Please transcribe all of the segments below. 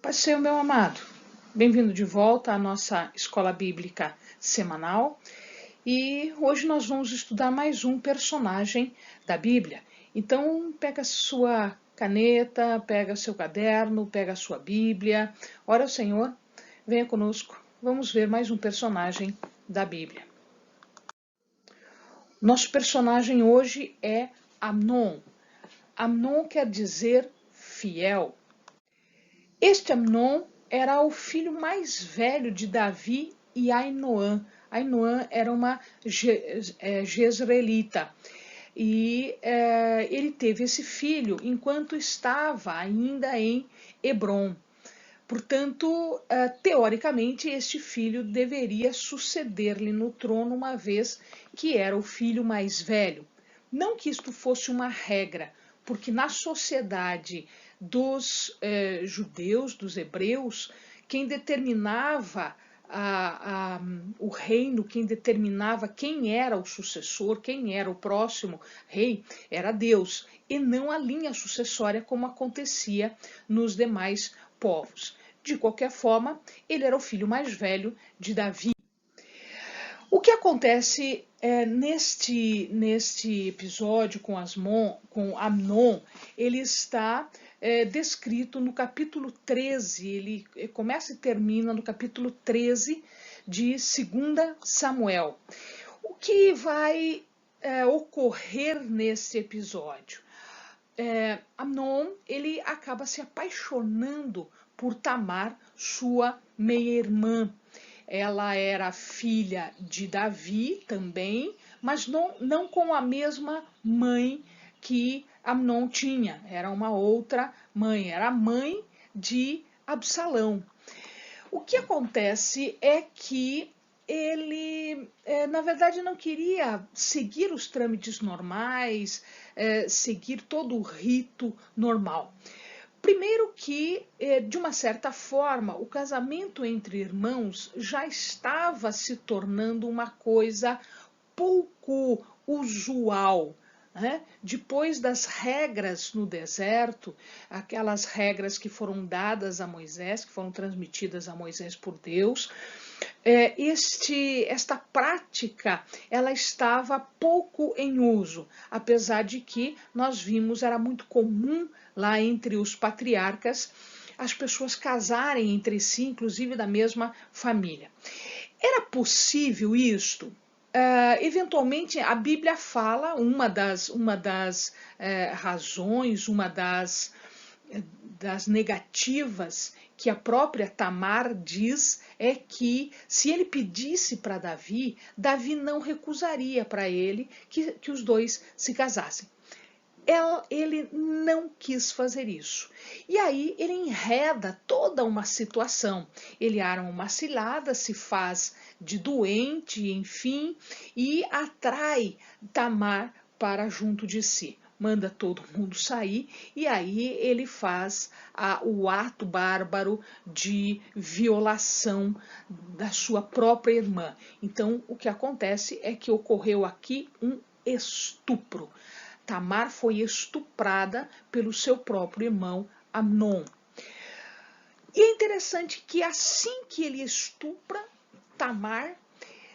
Pai do Senhor, meu amado, bem-vindo de volta à nossa escola bíblica semanal e hoje nós vamos estudar mais um personagem da Bíblia. Então, pega a sua caneta, pega seu caderno, pega a sua Bíblia, ora ao Senhor, venha conosco, vamos ver mais um personagem da Bíblia. Nosso personagem hoje é Amnon. Amnon quer dizer fiel. Este Amnon era o filho mais velho de Davi e Ainoã. Ainoã era uma jezreelita. E ele teve esse filho enquanto estava ainda em Hebrom. Portanto, teoricamente, este filho deveria suceder-lhe no trono, uma vez que era o filho mais velho. Não que isto fosse uma regra, porque na sociedade dos judeus, dos hebreus, quem determinava o reino, quem determinava quem era o sucessor, quem era o próximo rei, era Deus, e não a linha sucessória como acontecia nos demais povos. De qualquer forma, ele era o filho mais velho de Davi. O que acontece neste episódio com Amnon, ele está descrito no capítulo 13, ele começa e termina no capítulo 13 de 2 Samuel. O que vai ocorrer nesse episódio? Amnon, ele acaba se apaixonando por Tamar, sua meia-irmã. Ela era filha de Davi também, mas não com a mesma mãe que Amnon tinha. Era uma outra mãe, era a mãe de Absalão. O que acontece é que ele, na verdade, não queria seguir os trâmites normais, seguir todo o rito normal. Primeiro que, de uma certa forma, o casamento entre irmãos já estava se tornando uma coisa pouco usual. Depois das regras no deserto, aquelas regras que foram dadas a Moisés, que foram transmitidas a Moisés por Deus, esta prática ela estava pouco em uso, apesar de que nós vimos, era muito comum lá entre os patriarcas as pessoas casarem entre si, inclusive da mesma família. Era possível isto? Eventualmente a Bíblia fala, uma das razões, uma das negativas que a própria Tamar diz é que se ele pedisse para Davi, Davi não recusaria para ele que os dois se casassem. Ele não quis fazer isso. E aí ele enreda toda uma situação. Ele arma uma cilada, se faz de doente, enfim, e atrai Tamar para junto de si. Manda todo mundo sair e aí ele faz o ato bárbaro de violação da sua própria irmã. Então, o que acontece é que ocorreu aqui um estupro. Tamar foi estuprada pelo seu próprio irmão Amnon. E é interessante que assim que ele estupra Tamar,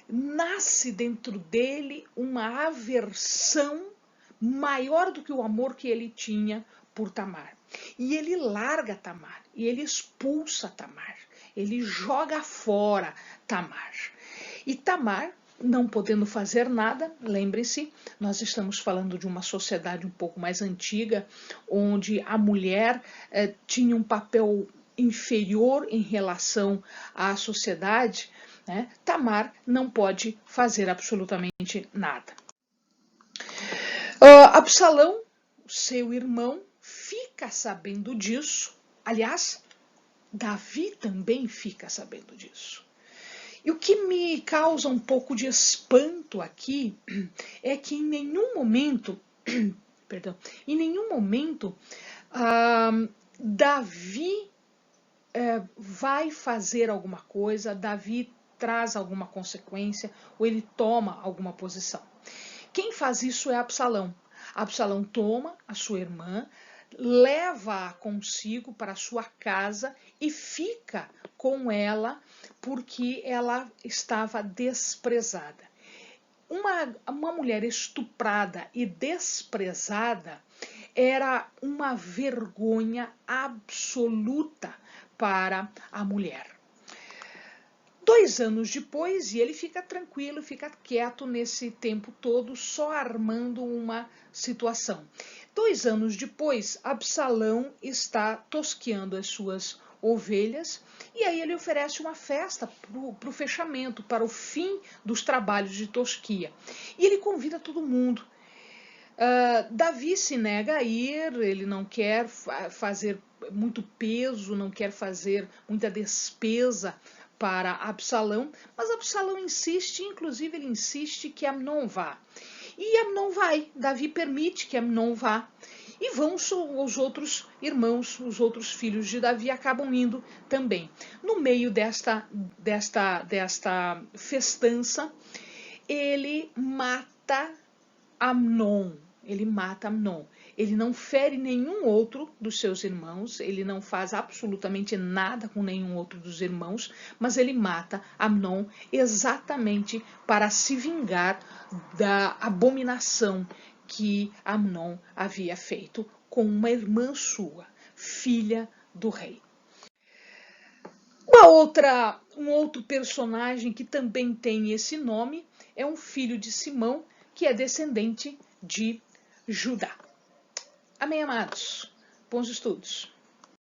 nasce dentro dele uma aversão maior do que o amor que ele tinha por Tamar. E ele larga Tamar, e ele expulsa Tamar, ele joga fora Tamar. E Tamar, não podendo fazer nada, lembre-se, nós estamos falando de uma sociedade um pouco mais antiga, onde a mulher tinha um papel inferior em relação à sociedade, né? Tamar não pode fazer absolutamente nada. Absalão, seu irmão, fica sabendo disso. Aliás, Davi também fica sabendo disso. E o que me causa um pouco de espanto aqui é que em nenhum momento, Davi vai fazer alguma coisa, Davi traz alguma consequência ou ele toma alguma posição. Quem faz isso é Absalão. Absalão toma a sua irmã, leva-a consigo para sua casa e fica com ela porque ela estava desprezada. Uma mulher estuprada e desprezada era uma vergonha absoluta para a mulher. 2 anos depois, e ele fica tranquilo, fica quieto nesse tempo todo, só armando uma situação. 2 anos depois, Absalão está tosqueando as suas ovelhas e aí ele oferece uma festa para o fechamento, para o fim dos trabalhos de tosquia. E ele convida todo mundo. Davi se nega a ir, ele não quer fazer muito peso, não quer fazer muita despesa para Absalão, mas Absalão insiste, inclusive ele insiste que Amnon vá. E Amnon vai, Davi permite que Amnon vá. E vão os outros irmãos, os outros filhos de Davi acabam indo também. No meio desta festança, ele mata Amnon. Ele mata Amnon. Ele não fere nenhum outro dos seus irmãos, ele não faz absolutamente nada com nenhum outro dos irmãos, mas ele mata Amnon exatamente para se vingar da abominação que Amnon havia feito com uma irmã sua, filha do rei. Um outro personagem que também tem esse nome é um filho de Simão, que é descendente de Judá. Amém, amados? Bons estudos.